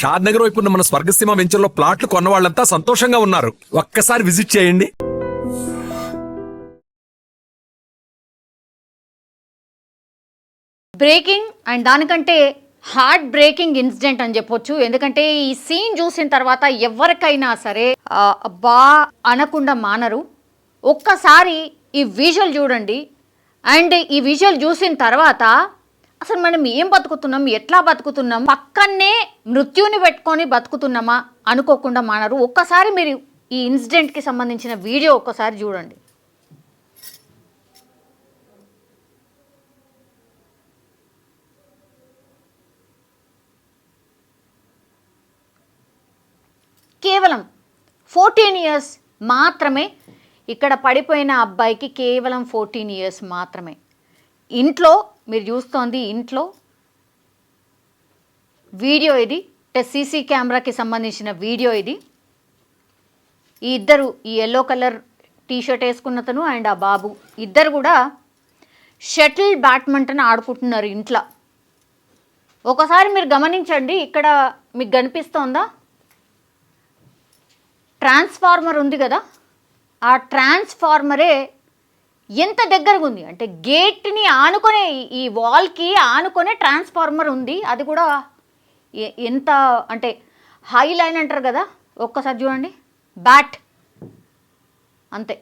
షాద్ నగర్ వైపు ఉన్న మన స్వర్గసీమ వెంచర్లో ప్లాట్లు కొన్న వాళ్ళంతా సంతోషంగా ఉన్నారు. ఒక్కసారి విజిట్ చేయండి. బ్రేకింగ్ అండ్ దానికంటే హార్ట్ బ్రేకింగ్ ఇన్సిడెంట్ అని చెప్పొచ్చు. ఎందుకంటే ఈ సీన్ చూసిన తర్వాత ఎవరికైనా సరే బా అనకుండా మానరు. ఒక్కసారి ఈ విజువల్ చూడండి. అండ్ ఈ విజువల్ చూసిన తర్వాత అసలు మనం ఏం బతుకుతున్నాం, ఎట్లా బతుకుతున్నాం, పక్కనే మృత్యుని పెట్టుకొని బతుకుతున్నామా అనుకోకుండా మానరు. ఒక్కసారి మీరు ఈ ఇన్సిడెంట్కి సంబంధించిన వీడియో ఒక్కసారి చూడండి. కేవలం 14 years మాత్రమే. ఇక్కడ పడిపోయిన అబ్బాయికి కేవలం 14 years మాత్రమే. ఇంట్లో మీరు చూస్తోంది ఇంట్లో వీడియో ఇది, సీసీ కెమెరాకి సంబంధించిన వీడియో ఇది. ఈ ఇద్దరు, ఈ ఎల్లో కలర్ టీషర్ట్ వేసుకున్నతను అండ్ ఆ బాబు ఇద్దరు కూడా షటిల్ బ్యాడ్మింటన్ ఆడుకుంటున్నారు ఇంట్లో. ఒకసారి మీరు గమనించండి, ఇక్కడ మీకు కనిపిస్తోందా ట్రాన్స్ఫార్మర్ ఉంది కదా, ఆ ట్రాన్స్ఫార్మరే ఎంత దగ్గరగా ఉంది అంటే గేట్ని ఆనుకొనే, ఈ వాల్కి ఆనుకొనే ట్రాన్స్ఫార్మర్ ఉంది. అది కూడా ఎంత అంటే హై లైన్ అంటారు కదా. ఒక్కసారి చూడండి, బ్యాట్ అంతే.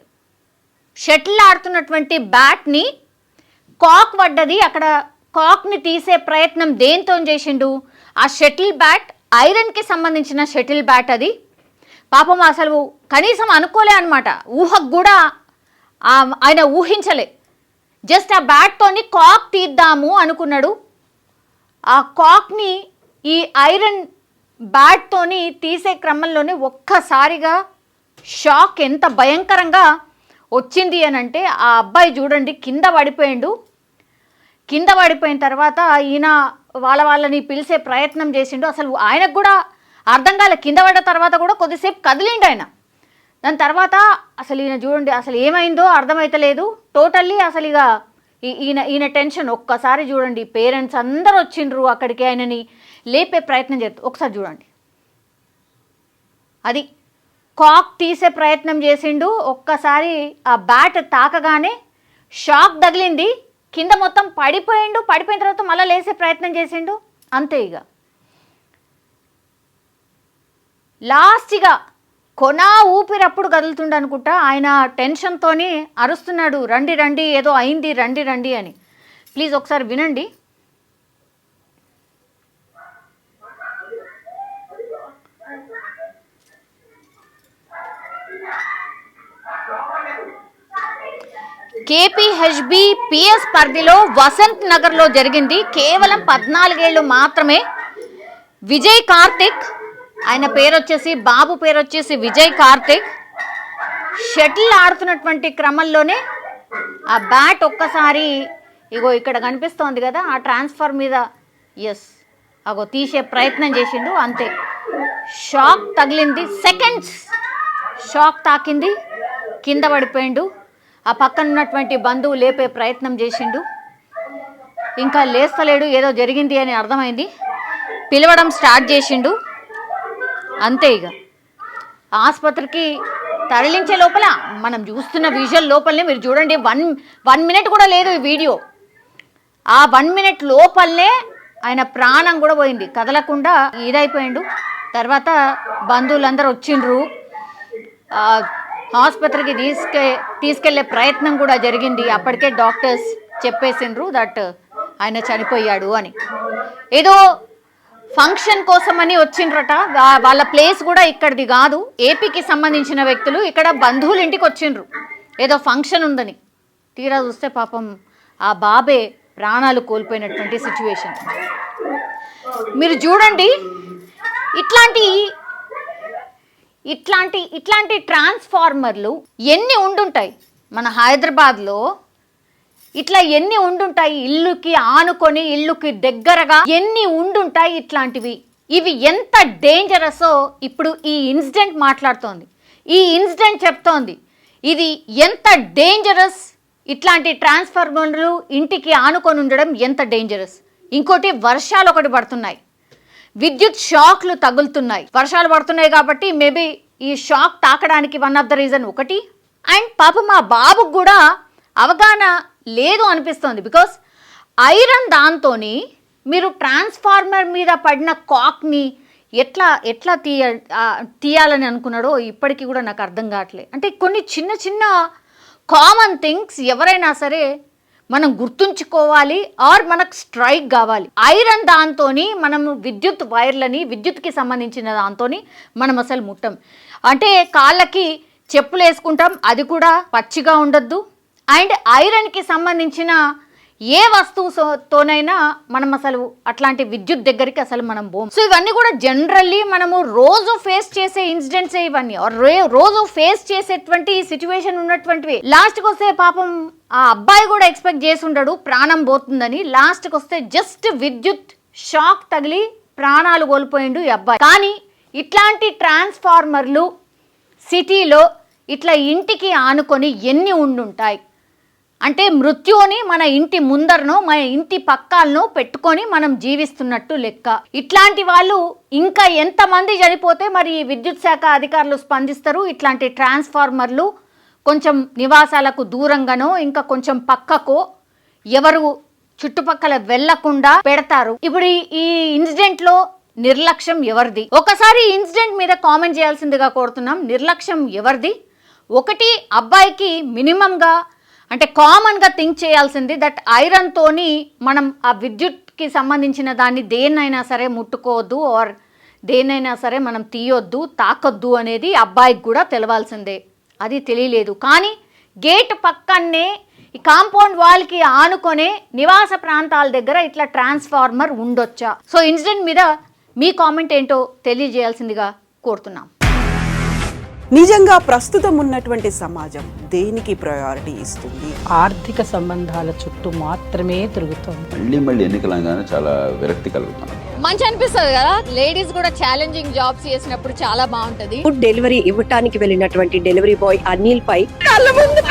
షటిల్ ఆడుతున్నటువంటి బ్యాట్ని కాక్ పడ్డది. అక్కడ కాక్ని తీసే ప్రయత్నం దేంతో చేసిండు? ఆ షటిల్ బ్యాట్ ఐరన్కి సంబంధించిన షటిల్ బ్యాట్ అది. పాపం అసలు కనీసం అనుకోలే అనమాట, ఊహకు కూడా ఆయన ఊహించలే. జస్ట్ ఆ బ్యాట్తోని కాక్ తీద్దాము అనుకున్నాడు. ఆ కాక్ని ఈ ఐరన్ బ్యాట్తోని తీసే క్రమంలోనే ఒక్కసారిగా షాక్ ఎంత భయంకరంగా వచ్చింది అని అంటే, ఆ అబ్బాయి చూడండి కింద పడిపోయిండు. కింద పడిపోయిన తర్వాత ఈయన వాళ్ళని పిలిచే ప్రయత్నం చేసిండు. అసలు ఆయనకు కూడా అర్థం కాలే. కింద పడ్డ తర్వాత కూడా కొద్దిసేపు కదిలిండు ఆయన. దాని తర్వాత అసలు ఈయన చూడండి అసలు ఏమైందో అర్థమైతలేదు టోటల్లీ. అసలు ఇక ఈయన టెన్షన్ ఒక్కసారి చూడండి. పేరెంట్స్ అందరూ వచ్చిండ్రు అక్కడికి ఆయనని లేపే ప్రయత్నం చేస్తారు. ఒకసారి చూడండి, అది కాక్ తీసే ప్రయత్నం చేసిండు. ఒక్కసారి ఆ బ్యాట్ తాకగానే షాక్ తగిలింది, కింద మొత్తం పడిపోయిండు. పడిపోయిన తర్వాత మళ్ళీ లేసే ప్రయత్నం చేసిండు, అంతే. ఇక లాస్ట్గా కొనా ఊపిరప్పుడు కదులుతుండ అనుకుంటా. ఆయన టెన్షన్తో అరుస్తున్నాడు, రండి రండి ఏదో అయింది, రండి రండి అని. ప్లీజ్ ఒకసారి వినండి. కేపీహెచ్బి పిఎస్ పరిధిలో వసంత్ నగర్లో జరిగింది. కేవలం 14 ఏళ్ళు మాత్రమే. విజయ్ కార్తిక్ ఆయన పేరు వచ్చేసి, బాబు పేరు వచ్చేసి విజయ్ కార్తిక్. షటిల్ ఆడుతున్నటువంటి క్రమంలోనే ఆ బ్యాట్ ఒక్కసారి ఇగో ఇక్కడ కనిపిస్తోంది కదా, ఆ ట్రాన్స్ఫర్ మీద అగో తీసే ప్రయత్నం చేసిండు, అంతే. షాక్ తగిలింది, సెకండ్స్ షాక్ తాకింది, కింద పడిపోయిండు. ఆ పక్కన ఉన్నటువంటి బంధువు లేపే ప్రయత్నం చేసిండు, ఇంకా లేస్తలేడు. ఏదో జరిగింది అని అర్థమైంది, పిలవడం స్టార్ట్ చేసిండు, అంతే. ఇక ఆసుపత్రికి తరలించే లోపల మనం చూస్తున్న విజువల్ లోపలనే మీరు చూడండి, వన్ మినిట్ కూడా లేదు ఈ వీడియో. ఆ 1 minute లోపలనే ఆయన ప్రాణం కూడా పోయింది, కదలకుండా ఇదైపోయిండు. తర్వాత బంధువులందరూ వచ్చిండ్రు, ఆసుపత్రికి తీసుకెళ్లే ప్రయత్నం కూడా జరిగింది. అప్పటికే డాక్టర్స్ చెప్పేసిండ్రు దట్ ఆయన చనిపోయాడు అని. ఏదో ఫంక్షన్ కోసమని వచ్చిండ్రట, వాళ్ళ ప్లేస్ కూడా ఇక్కడిది కాదు, ఏపీకి సంబంధించిన వ్యక్తులు ఇక్కడ బంధువుల ఇంటికి వచ్చిండ్రు, ఏదో ఫంక్షన్ ఉందని. తీరా చూస్తే పాపం ఆ బాబే ప్రాణాలు కోల్పోయినటువంటి సిచ్యువేషన్. మీరు చూడండి, ఇట్లాంటి ట్రాన్స్ఫార్మర్లు ఎన్ని ఉండుంటాయి మన హైదరాబాద్లో, ఇట్లా ఎన్ని ఉండుంటాయి, ఇల్లుకి ఆనుకొని ఇల్లుకి దగ్గరగా ఎన్ని ఉండుంటాయి ఇట్లాంటివి. ఇవి ఎంత డేంజరసో ఇప్పుడు ఈ ఇన్సిడెంట్ మాట్లాడుతోంది. ఈ ఇన్సిడెంట్ చెప్తోంది ఇది ఎంత డేంజరస్. ఇట్లాంటి ట్రాన్స్ఫార్మర్లు ఇంటికి ఆనుకొని ఉండడం ఎంత డేంజరస్. ఇంకోటి వర్షాలు ఒకటి పడుతున్నాయి. విద్యుత్ షాక్లు తగులుతున్నాయి. వర్షాలు పడుతున్నాయి కాబట్టి మేబీ ఈ షాక్ తాకడానికి వన్ ఆఫ్ ద రీజన్ ఒకటి. అండ్ పాపం మా బాబుకు కూడా అవగాహన లేదు అనిపిస్తుంది. బికాస్ ఐరన్ దాంతోని మీరు ట్రాన్స్ఫార్మర్ మీద పడిన కాక్ని ఎట్లా తీయాలని అనుకున్నాడో ఇప్పటికీ కూడా నాకు అర్థం కావట్లేదు. అంటే కొన్ని చిన్న చిన్న కామన్ థింగ్స్ ఎవరైనా సరే మనం గుర్తుంచుకోవాలి ఆర్ మనకు స్ట్రైక్ కావాలి. ఐరన్ దాంతోని మనము విద్యుత్ వైర్లని విద్యుత్కి సంబంధించిన దాంతోని మనం అసలు ముట్టం. అంటే కాళ్ళకి చెప్పులు వేసుకుంటాం, అది కూడా పచ్చిగా ఉండొద్దు. అండ్ ఐరన్కి సంబంధించిన ఏ వస్తువుతోనైనా మనం అసలు అట్లాంటి విద్యుత్ దగ్గరికి అసలు మనం పోం. సో ఇవన్నీ కూడా జనరల్లీ మనము రోజు ఫేస్ చేసే ఇన్సిడెంట్స్ ఇవన్నీ, రోజు ఫేస్ చేసేటువంటి సిచ్యువేషన్ ఉన్నటువంటివి. లాస్ట్కి వస్తే పాపం ఆ అబ్బాయి కూడా ఎక్స్పెక్ట్ చేసి ఉండడు ప్రాణం పోతుందని. లాస్ట్కి వస్తే జస్ట్ విద్యుత్ షాక్ తగిలి ప్రాణాలు కోల్పోయిండు ఈ అబ్బాయి. కానీ ఇట్లాంటి ట్రాన్స్ఫార్మర్లు సిటీలో ఇట్లా ఇంటికి ఆనుకొని ఎన్ని ఉండుంటాయి. అంటే మృత్యుని మన ఇంటి ముందరనో మన ఇంటి పక్కాలనో పెట్టుకొని మనం జీవిస్తున్నట్టు లెక్క. ఇట్లాంటి వాళ్ళు ఇంకా ఎంతమంది చనిపోతే మరి ఈ విద్యుత్ శాఖ అధికారులు స్పందిస్తారు? ఇట్లాంటి ట్రాన్స్ఫార్మర్లు కొంచెం నివాసాలకు దూరంగానో ఇంకా కొంచెం పక్కకో ఎవరు చుట్టుపక్కల వెళ్లకుండా పెడతారు. ఇప్పుడు ఈ ఇన్సిడెంట్లో నిర్లక్ష్యం ఎవరిది? ఒకసారి ఇన్సిడెంట్ మీద కామెంట్ చేయాల్సిందిగా కోరుతున్నాం. నిర్లక్ష్యం ఎవరిది? ఒకటి, అబ్బాయికి మినిమంగా అంటే కామన్గా థింక్ చేయాల్సింది దట్ ఐరన్తోని మనం ఆ విద్యుత్కి సంబంధించిన దాన్ని దేన్నైనా సరే ముట్టుకోవద్దు ఆర్ దేన్నైనా సరే మనం తీయొద్దు, తాకొద్దు అనేది అబ్బాయికి కూడా తెలవాల్సిందే. అది తెలియలేదు. కానీ గేట్ పక్కనే ఈ కాంపౌండ్ వాల్కి ఆనుకొనే నివాస ప్రాంతాల దగ్గర ఇట్లా ట్రాన్స్ఫార్మర్ ఉండొచ్చా? సో ఇన్సిడెంట్ మీద మీ కామెంట్ ఏంటో తెలియజేయాల్సిందిగా కోరుతున్నాం. నిజంగా ప్రస్తుతం ఉన్నటువంటి సమాజం దేనికి ప్రయారిటీ ఇస్తుంది? ఆర్థిక సంబంధాల చుట్టూ మాత్రమే తిరుగుతోంది. మళ్ళీ ఎన్నికలంగానే చాలా విరక్తి కలుగుతున్నాం. మంచి అనిపిస్తుంది కదా, లేడీస్ కూడా ఛాలెంజింగ్ జాబ్స్ చేసినప్పుడు చాలా బాగుంటది. ఫుడ్ డెలివరీ ఇవ్వటానికి వెళ్ళినటువంటి డెలివరీ బాయ్ అనిల్ పై కళ్ళ ముందు